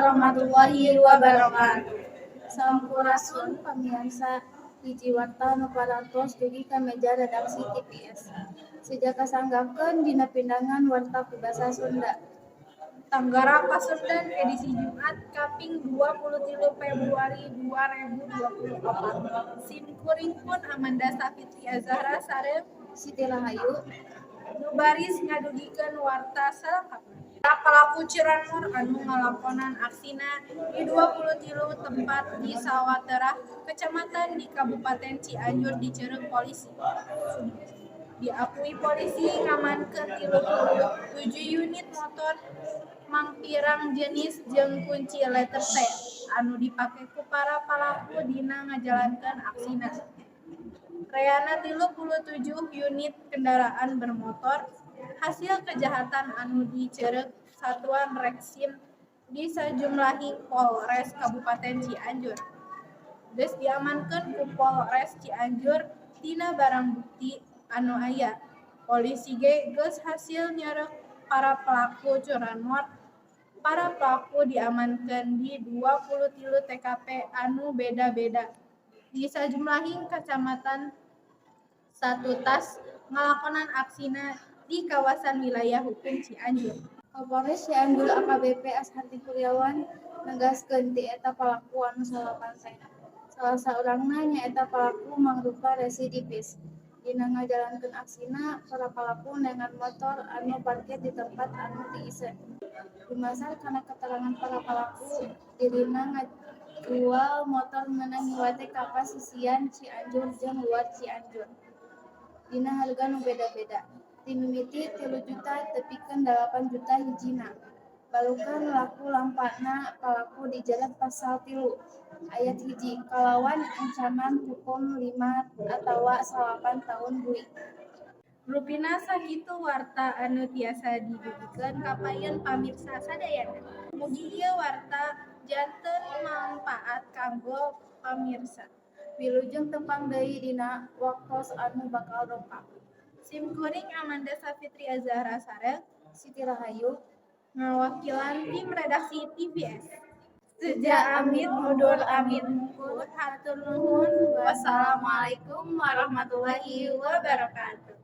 warahmatullahi wabarakatuh. Sampurasun pamirsa hiji warta nu parantos dugi ka meja redaksi TPS. Sejak kasanggakeun dina pindangan warta ku basa Sunda. Tanggara Pasundan edisi Jumat Kaping 23 Februari 2024. Sim kuring pun Amanda Safitri Azahra sareng Siti Rahayu nu baris ngadugikeun warta salengkapna. Pelaku curanmor anu ngalakonan aksina di 23 tempat di Sawaterah, kecamatan di Kabupaten Cianjur diceureuh polisi. Diakui polisi ngamankeun 37 unit motor mangpirang jenis jeung kunci letter T anu dipake ku para pelaku dina ngajalankeun aksina. Reana 37 unit kendaraan bermotor hasil kejahatan anu diceureuh Satuan Reksim di sajumlahi Polres Kabupaten Cianjur. Geus diamankeun ku Polres Cianjur tina barang bukti anu aya. Polisi ge geus hasil nyerep para pelaku curanmor. Para pelaku diamankeun di 23 TKP anu beda-beda di sajumlahing kecamatan satu tas ngalakonan aksina di kawasan wilayah hukum Cianjur. Kapolres Cianjur AKBP Ashanti Kuryawan negaskeun ti eta palaku anu salapan teh. Salah saurangna nyaeta palaku mangrupa residivis. Dina ngajalankeun aksina, para palaku nengan motor anu parkir di tempat anu teu iseu. Dumasar kana keterangan para palaku, dirina ngajual motor meunang ngiwate ka pasisian Cianjur jeung luar Cianjur. Dina harga nu beda-beda. Ti mimiti 3 juta tepikeun 8 juta hijina. Balukan laku lampana palaku dijerat pasal 3 ayat 1 kalawan ancaman hukum 5 atawa 9 tahun buih. Rupina sakitu warta anu tiasa didugikeun kapayeun pamirsa sadayana. Mugi ieu warta janten mangpaat kanggo pamirsa. Wilujeng tepang deui dina waktos anu bakal dongkap. Sim kuring Amanda Safitri Azahra sareng Siti Rahayu ngawakilan tim redaksi TPS. Seja amit mundur amit mungkul hatur nuhun. Wassalamualaikum warahmatullahi wabarakatuh.